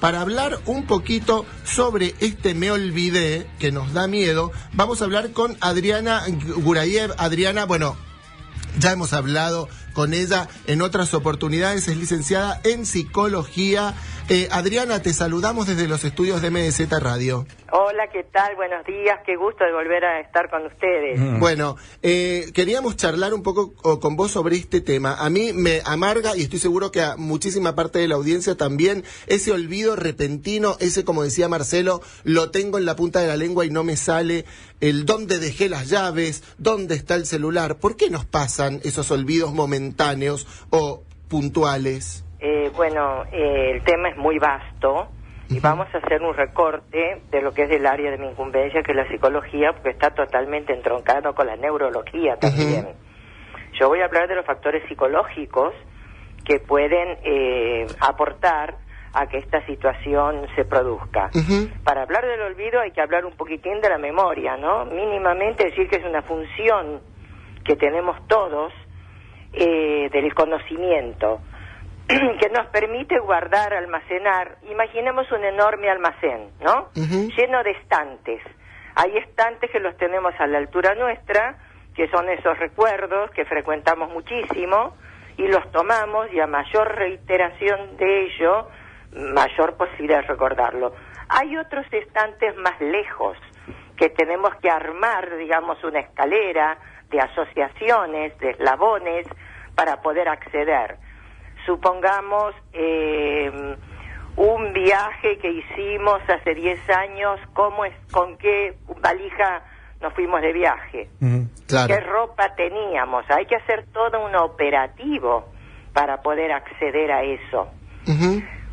para hablar un poquito sobre este Me Olvidé, que nos da miedo. Vamos a hablar con Adriana Gurayev. Adriana, bueno, ya hemos hablado con ella en otras oportunidades, es licenciada en psicología. Adriana, te saludamos desde los estudios de MDZ Radio. Hola, ¿qué tal? Buenos días, qué gusto de volver a estar con ustedes. Bueno, queríamos charlar un poco con vos sobre este tema. A mí me amarga, y estoy seguro que a muchísima parte de la audiencia también, ese olvido repentino, ese, como decía Marcelo, lo tengo en la punta de la lengua y no me sale, el dónde dejé las llaves, dónde está el celular. ¿Por qué nos pasan esos olvidos momentáneos o puntuales? El tema es muy vasto y vamos a hacer un recorte de lo que es del área de mi incumbencia, que es la psicología, porque está totalmente entroncado con la neurología también. Yo voy a hablar de los factores psicológicos que pueden aportar a que esta situación se produzca. Para hablar del olvido hay que hablar un poquitín de la memoria, ¿no? Mínimamente decir que es una función que tenemos todos del conocimiento, que nos permite guardar, almacenar. Imaginemos un enorme almacén, ¿no? Lleno de estantes. Hay estantes que los tenemos a la altura nuestra, que son esos recuerdos que frecuentamos muchísimo, y los tomamos, y a mayor reiteración de ello, mayor posibilidad de recordarlo. Hay otros estantes más lejos, que tenemos que armar, digamos, una escalera de asociaciones, de eslabones, para poder acceder. Supongamos un viaje que hicimos hace 10 años, con qué valija nos fuimos de viaje, claro. Qué ropa teníamos. Hay que hacer todo un operativo para poder acceder a eso.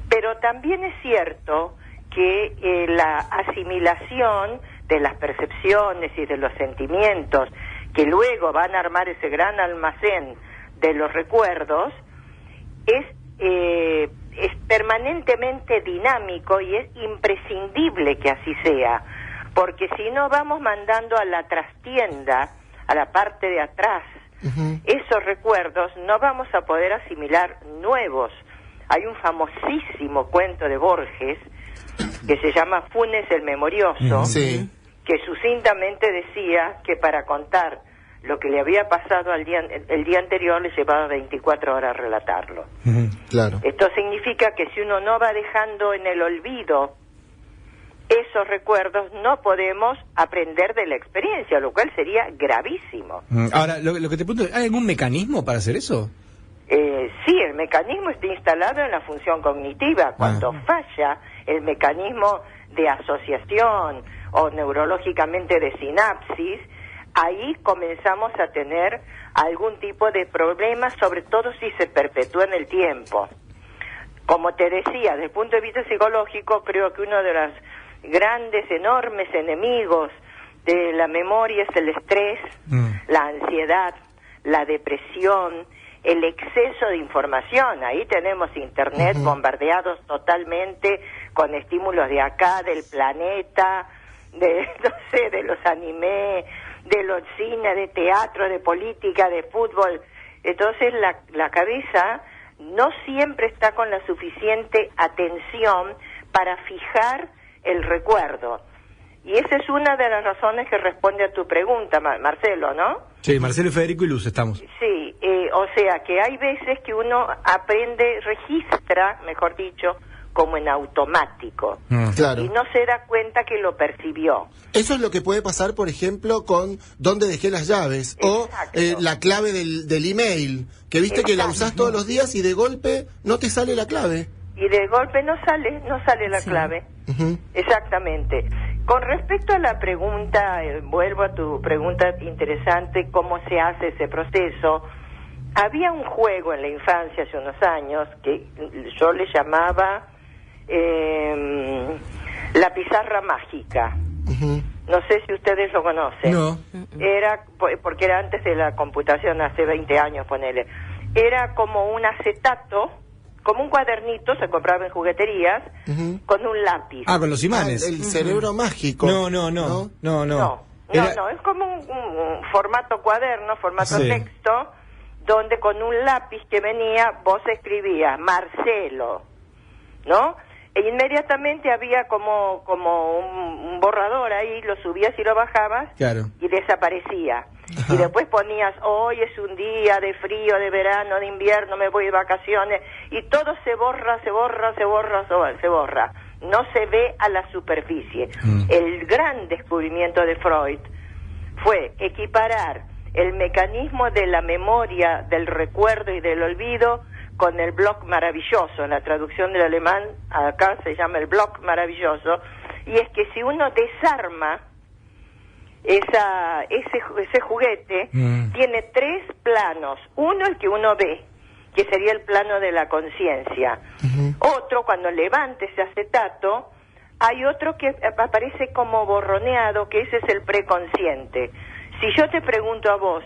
Pero también es cierto que la asimilación de las percepciones y de los sentimientos que luego van a armar ese gran almacén de los recuerdos es permanentemente dinámico, y es imprescindible que así sea, porque si no vamos mandando a la trastienda, a la parte de atrás, esos recuerdos, no vamos a poder asimilar nuevos. Hay un famosísimo cuento de Borges que se llama Funes el Memorioso, que sucintamente decía que para contar lo que le había pasado el día anterior le llevaba 24 horas relatarlo. Claro. Esto significa que si uno no va dejando en el olvido esos recuerdos, no podemos aprender de la experiencia, lo cual sería gravísimo. Ahora, lo que te pregunto, ¿hay algún mecanismo para hacer eso? Sí, el mecanismo está instalado en la función cognitiva. Cuando falla el mecanismo de asociación o neurológicamente de sinapsis, ahí comenzamos a tener algún tipo de problema, sobre todo si se perpetúa en el tiempo. Como te decía, desde el punto de vista psicológico, creo que uno de los grandes, enormes enemigos de la memoria es el estrés, la ansiedad, la depresión, el exceso de información. Ahí tenemos internet bombardeados totalmente con estímulos de acá, del planeta, de los animes, de los cines, de teatro, de política, de fútbol. Entonces la cabeza no siempre está con la suficiente atención para fijar el recuerdo. Y esa es una de las razones que responde a tu pregunta, Marcelo, ¿no? Sí, Marcelo, Federico y Luz estamos. Sí, o sea que hay veces que uno aprende, registra, mejor dicho, como en automático. Claro. Y no se da cuenta que lo percibió. Eso es lo que puede pasar, por ejemplo, con dónde dejé las llaves. Exacto. O la clave del email, que viste que la usás todos los días y de golpe no te sale la clave. Y de golpe no sale la clave. Exactamente. Con respecto a la pregunta, vuelvo a tu pregunta interesante, ¿cómo se hace ese proceso? Había un juego en la infancia hace unos años que yo le llamaba la pizarra mágica. No sé si ustedes lo conocen. No. Era, porque era antes de la computación, hace 20 años, ponele. Era como un acetato, como un cuadernito, se compraba en jugueterías, con un lápiz. Ah, con los imanes. El cerebro mágico. No. No, es como un formato cuaderno, formato texto, donde con un lápiz que venía vos escribías Marcelo, ¿no? E inmediatamente había como un borrador ahí, lo subías y lo bajabas, Claro. y desaparecía. Y después ponías, hoy es un día de frío, de verano, de invierno, me voy de vacaciones, y todo se borra. No se ve a la superficie. El gran descubrimiento de Freud fue equiparar el mecanismo de la memoria, del recuerdo y del olvido con el bloc maravilloso. En la traducción del alemán, acá se llama el bloc maravilloso, y es que si uno desarma ese juguete, tiene 3 planos. Uno, el que uno ve, que sería el plano de la conciencia. Otro, cuando levanta ese acetato, hay otro que aparece como borroneado, que ese es el preconsciente. Si yo te pregunto a vos,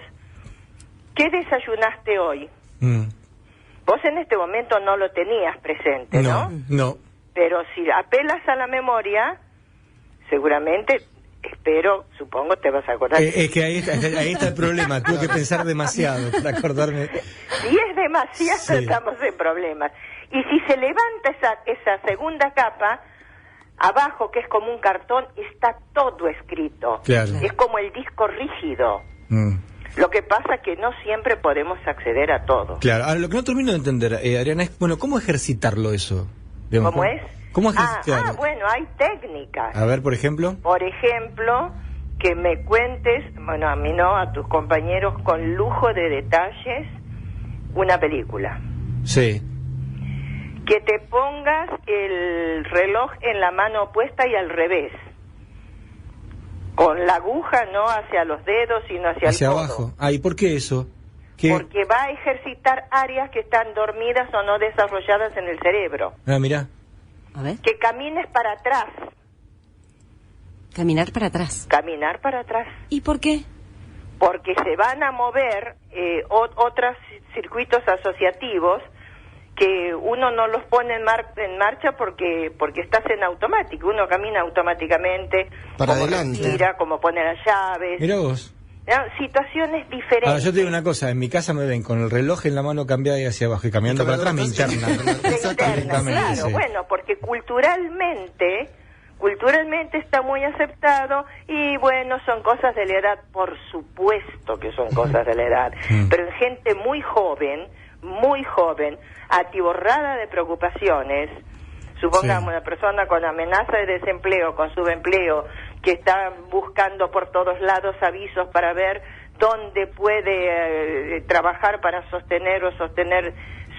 ¿qué desayunaste hoy? Vos en este momento no lo tenías presente, ¿no? No. Pero si apelas a la memoria, seguramente, supongo te vas a acordar. Es que ahí está el problema, tuve que pensar demasiado para acordarme. Si es demasiado, Sí. estamos en problemas. Y si se levanta esa segunda capa, abajo, que es como un cartón, está todo escrito. Claro. Es como el disco rígido. Lo que pasa es que no siempre podemos acceder a todo. Claro, ahora lo que no termino de entender, Adriana, es, bueno, ¿cómo ejercitarlo eso? Digamos, ¿Cómo es? ¿Cómo ejercitarlo? Bueno, hay técnicas. A ver, por ejemplo. Por ejemplo, que me cuentes, bueno, a mí no, a tus compañeros, con lujo de detalles, una película. Sí. Que te pongas el reloj en la mano opuesta y al revés. Con la aguja no hacia los dedos, sino hacia el codo. Abajo. ¿Y por qué eso? Porque va a ejercitar áreas que están dormidas o no desarrolladas en el cerebro. Mirá. A ver. Que camines para atrás. Caminar para atrás. Caminar para atrás. ¿Y por qué? Porque se van a mover otros circuitos asociativos que uno no los pone en marcha porque estás en automático. Uno camina automáticamente, para como adelante, respira, como pone las llaves. Mirá vos. Situaciones diferentes. Ahora, yo te digo una cosa, en mi casa me ven con el reloj en la mano cambiada y hacia abajo, y caminando para atrás me interna. Claro, Sí. bueno, porque culturalmente está muy aceptado, y bueno, son cosas de la edad, por supuesto que son cosas de la edad, pero en gente muy joven, atiborrada de preocupaciones, supongamos una persona con amenaza de desempleo, con subempleo, que está buscando por todos lados avisos para ver dónde puede trabajar para sostener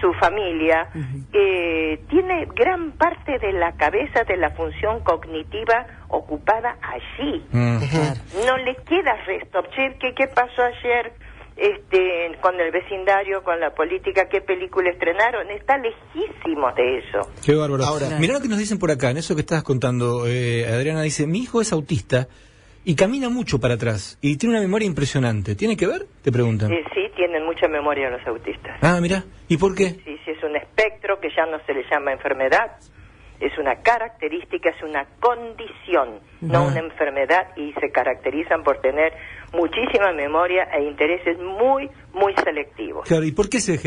su familia, tiene gran parte de la cabeza, de la función cognitiva ocupada allí. No le queda resto. Che, ¿qué pasó ayer con el vecindario, con la política? ¿Qué película estrenaron? Está lejísimo de eso. Qué bárbaro. Ahora, mirá lo que nos dicen por acá, en eso que estabas contando, Adriana dice, mi hijo es autista y camina mucho para atrás y tiene una memoria impresionante. ¿Tiene que ver? Te preguntan. Sí, tienen mucha memoria los autistas. Mirá. ¿Y por qué? Sí, es un espectro que ya no se le llama enfermedad, es una característica, es una condición, no una enfermedad, y se caracterizan por tener muchísima memoria e intereses muy, muy selectivos. Claro, ¿y por qué se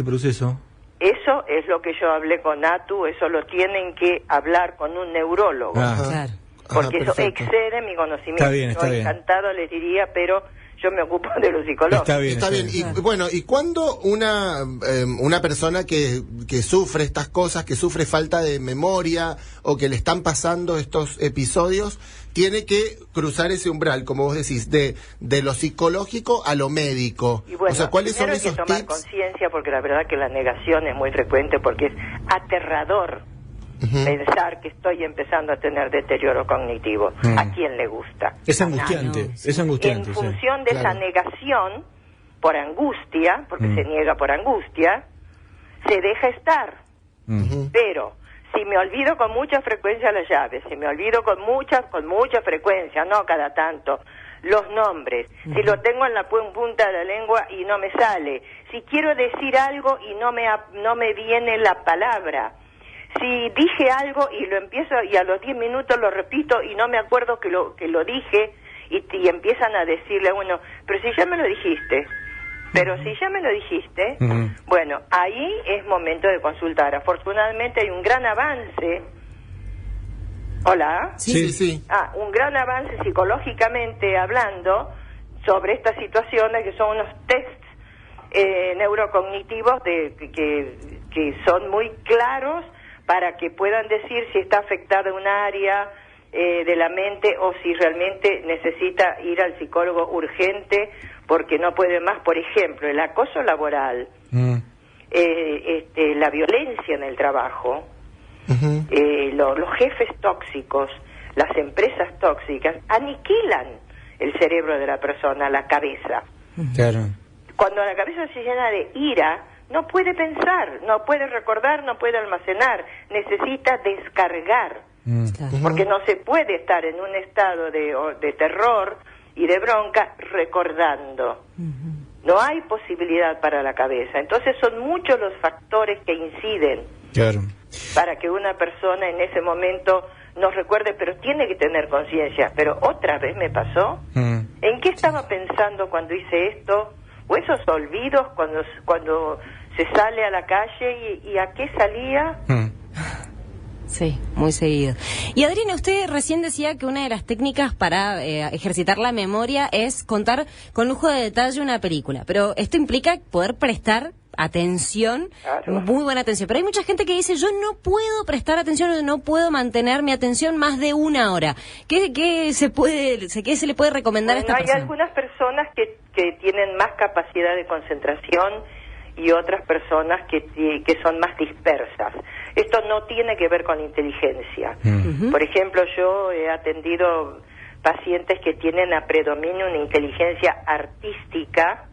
produce eso? Eso es lo que yo hablé con Natu, eso lo tienen que hablar con un neurólogo, Claro. porque eso perfecto. excede mi conocimiento. Está bien. Encantado les diría, pero yo me ocupo de lo psicológico. Está bien. Y bueno, ¿y cuándo una persona que sufre estas cosas, que sufre falta de memoria o que le están pasando estos episodios, tiene que cruzar ese umbral, como vos decís, de lo psicológico a lo médico? Y bueno, o sea, ¿cuáles son primero hay esos que tomar tips? conciencia, porque la verdad que la negación es muy frecuente, porque es aterrador pensar que estoy empezando a tener deterioro cognitivo. ¿A quién le gusta? Es angustiante, sí. es angustiante. En sí. función de esa negación, por angustia, porque se niega por angustia, se deja estar. Pero si me olvido con mucha frecuencia las llaves, si me olvido con mucha frecuencia, no cada tanto, los nombres, si lo tengo en la punta de la lengua y no me sale, si quiero decir algo y no me viene la palabra, si dije algo y lo empiezo y a los 10 minutos lo repito y no me acuerdo que lo dije, y empiezan a decirle a uno, pero si ya me lo dijiste, bueno, ahí es momento de consultar. Afortunadamente hay un gran avance Hola. Sí. Un gran avance psicológicamente hablando sobre estas situaciones, que son unos tests neurocognitivos que son muy claros para que puedan decir si está afectada un área de la mente o si realmente necesita ir al psicólogo urgente porque no puede más. Por ejemplo, el acoso laboral, la violencia en el trabajo, los jefes tóxicos, las empresas tóxicas aniquilan el cerebro de la persona, la cabeza. Claro. Cuando la cabeza se llena de ira, no puede pensar, no puede recordar, no puede almacenar, necesita descargar, porque no se puede estar en un estado de terror y de bronca recordando. No hay posibilidad para la cabeza. Entonces son muchos los factores que inciden para que una persona en ese momento no recuerde, pero tiene que tener conciencia. Pero otra vez me pasó. ¿En qué estaba pensando cuando hice esto? O esos olvidos cuando se sale a la calle y a qué salía. Sí, muy seguido. Y Adriana, usted recién decía que una de las técnicas para ejercitar la memoria es contar con lujo de detalle una película, pero esto implica poder prestar atención, muy buena atención. Pero hay mucha gente que dice, yo no puedo prestar atención, no puedo mantener mi atención más de una hora. ¿Qué se le puede recomendar a esta persona? Hay algunas personas que tienen más capacidad de concentración y otras personas que son más dispersas. Esto no tiene que ver con inteligencia. Por ejemplo, yo he atendido pacientes que tienen a predominio una inteligencia artística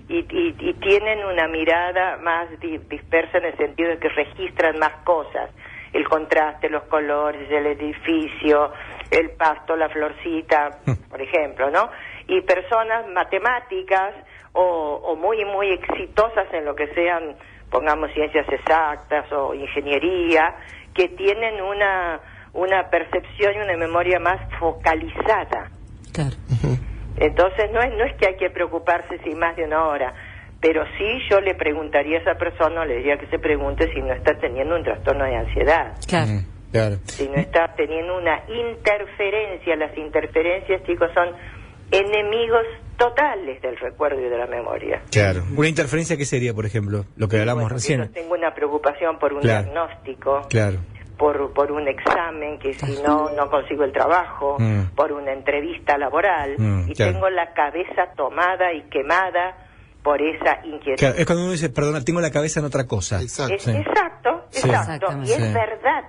y tienen una mirada más dispersa en el sentido de que registran más cosas. El contraste, los colores, el edificio, el pasto, la florcita, por ejemplo, ¿no? Y personas matemáticas o muy, muy exitosas en lo que sean, pongamos, ciencias exactas o ingeniería, que tienen una percepción y una memoria más focalizada. Claro. Entonces no es que hay que preocuparse si más de una hora, pero sí yo le preguntaría a esa persona, le diría que se pregunte si no está teniendo un trastorno de ansiedad. Claro. Si no está teniendo una interferencia. Las interferencias, chicos, son enemigos totales del recuerdo y de la memoria. Claro. Una interferencia, ¿qué sería, por ejemplo? Lo que hablamos recién. Yo tengo una preocupación por un diagnóstico. Claro. Por un examen que si no consigo el trabajo, por una entrevista laboral, y tengo la cabeza tomada y quemada por esa inquietud. Claro, es cuando uno dice, perdona, tengo la cabeza en otra cosa. Exacto. Y es verdad.